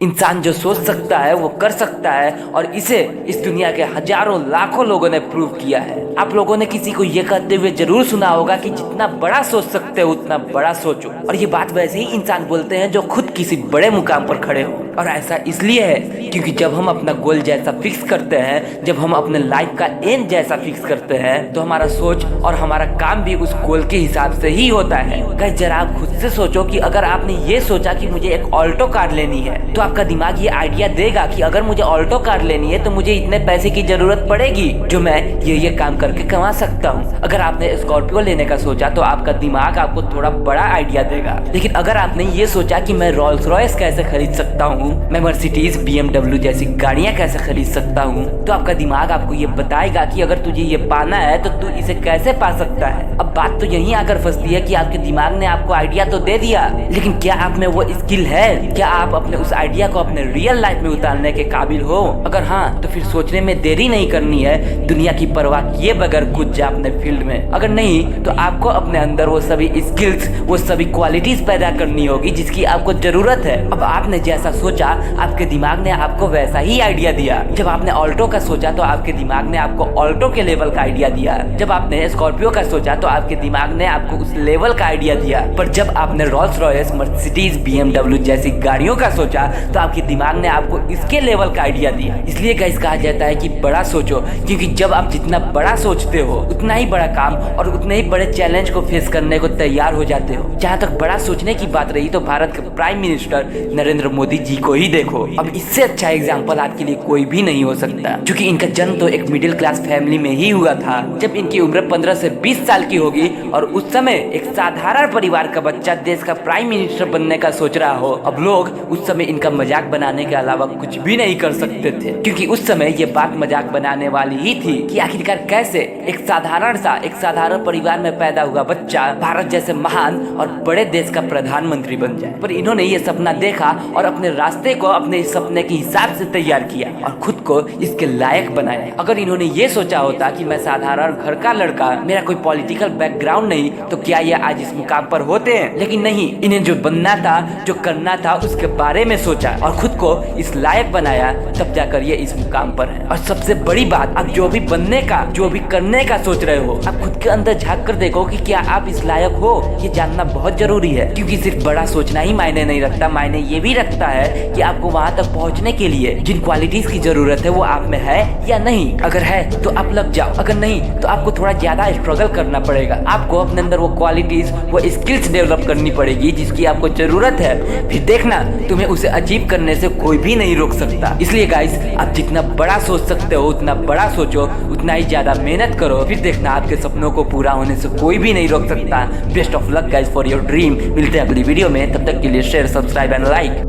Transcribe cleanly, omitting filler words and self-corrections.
इंसान जो सोच सकता है वो कर सकता है, और इसे इस दुनिया के हजारों लाखों लोगों ने प्रूव किया है। आप लोगों ने किसी को ये कहते हुए जरूर सुना होगा कि जितना बड़ा सोच सकते हो उतना बड़ा सोचो। और ये बात वैसे ही इंसान बोलते हैं जो खुद किसी बड़े मुकाम पर खड़े हो। और ऐसा इसलिए है क्योंकि जब हम अपना गोल जैसा फिक्स करते हैं, जब हम अपने लाइफ का एम जैसा फिक्स करते हैं, तो हमारा सोच और हमारा काम भी उस गोल के हिसाब से ही होता है। गाइस, जरा आप खुद से सोचो कि अगर आपने ये सोचा कि मुझे एक ऑल्टो कार लेनी है, तो आपका दिमाग ये आइडिया देगा कि अगर मुझे ऑल्टो कार लेनी है तो मुझे इतने पैसे की जरूरत पड़ेगी जो मैं ये काम करके कमा सकता हूँ। अगर आपने स्कॉर्पियो लेने का सोचा तो आपका दिमाग आपको थोड़ा बड़ा आइडिया देगा। लेकिन अगर आपने ये सोचा कि मैं रोल्स रॉयस कैसे खरीद सकता हूँ, मैं मर्सिडीज BMW जैसी गाड़ियाँ कैसे खरीद सकता हूँ, तो आपका दिमाग आपको ये बताएगा कि अगर तुझे ये पाना है तो तू इसे कैसे पा सकता है। अब बात तो यहीं आकर फंसती है कि आपके दिमाग ने आपको आइडिया तो दे दिया, लेकिन क्या आप में वो स्किल है? क्या आप अपने उस आइडिया को अपने रियल लाइफ में उतारने के काबिल हो? अगर हाँ, तो फिर सोचने में देरी नहीं करनी है, दुनिया की परवाह किए बगैर कूद जा अपने फील्ड में। अगर नहीं तो आपको अपने अंदर वो सभी स्किल्स, वो सभी क्वालिटीज पैदा करनी होगी जिसकी आपको जरूरत है। अब आपने जैसा सोचा, आपके दिमाग ने आपको वैसा ही आइडिया दिया। जब आपने ऑल्टो का सोचा तो आपके दिमाग ने आपको ऑल्टो के लेवल का आइडिया दिया। जब आपने स्कॉर्पियो का सोचा तो आपके दिमाग ने आपको उस लेवल का आइडिया दिया। पर जब आपने रोल्स रॉयस, मर्सिडीज, BMW जैसी गाड़ियों का सोचा तो आपके दिमाग ने आपको इसके लेवल का आइडिया दिया। इसलिए गाइस कहा जाता है कि बड़ा सोचो, क्योंकि जब आप जितना बड़ा सोचते हो उतना ही बड़ा काम और उतने ही बड़े चैलेंज को फेस करने को तैयार हो जाते हो। जहाँ तक बड़ा सोचने की बात रही तो भारत के प्राइम मिनिस्टर नरेंद्र मोदी जी को ही देखो। अब इससे अच्छा एग्जाम्पल आपके लिए कोई भी नहीं हो सकता, क्योंकि इनका जन्म तो एक मिडिल क्लास फैमिली में ही हुआ था। जब इनकी उम्र 15 से 20 साल की होगी और उस समय एक साधारण परिवार का बच्चा देश का प्राइम मिनिस्टर बनने का सोच रहा हो, अब लोग उस समय इनका मजाक बनाने के अलावा कुछ भी नहीं कर सकते थे, क्योंकि उस समय ये बात मजाक बनाने वाली ही थी कि आखिरकार कैसे एक साधारण परिवार में पैदा हुआ बच्चा भारत जैसे महान और बड़े देश का प्रधानमंत्री बन जाए। पर इन्होंने ये सपना देखा और अपने रास्ते को अपने इस सपने के हिसाब से तैयार किया और खुद को इसके लायक बनाया। अगर इन्होंने ये सोचा होता कि मैं साधारण घर का लड़का, मेरा कोई पॉलिटिकल बैकग्राउंड नहीं, तो क्या ये आज इस मुकाम पर होते हैं? लेकिन नहीं, इन्हें जो बनना था, जो करना था, उसके बारे में सोचा और खुद को इस लायक बनाया, तब जाकर ये इस मुकाम पर है। और सबसे बड़ी बात, आप जो भी बनने का, जो भी करने का सोच रहे हो, आप खुद के अंदर झांक कर देखो कि क्या आप इस लायक हो। ये जानना बहुत जरूरी है, क्योंकि सिर्फ बड़ा सोचना ही मायने नहीं रखता, मायने ये भी रखता है कि आपको वहाँ तक पहुँचने के लिए जिन क्वालिटीज की जरूरत है वो आप में है या नहीं। अगर है तो आप लग जाओ, अगर नहीं तो आपको थोड़ा ज्यादा स्ट्रगल करना पड़ेगा। आपको अपने अंदर वो क्वालिटीज, वो स्किल्स डेवलप करनी पड़ेगी जिसकी आपको जरूरत है। फिर देखना, तुम्हें उसे अचीव करने से कोई भी नहीं रोक सकता। इसलिए गाइस, आप जितना बड़ा सोच सकते हो उतना बड़ा सोचो, उतना ही ज्यादा मेहनत करो, फिर देखना आपके सपनों को पूरा होने से कोई भी नहीं रोक सकता। Best of luck guys for your dream. मिलते हैं अगली वीडियो में, तब तक के लिए शेयर, सब्सक्राइब एंड लाइक।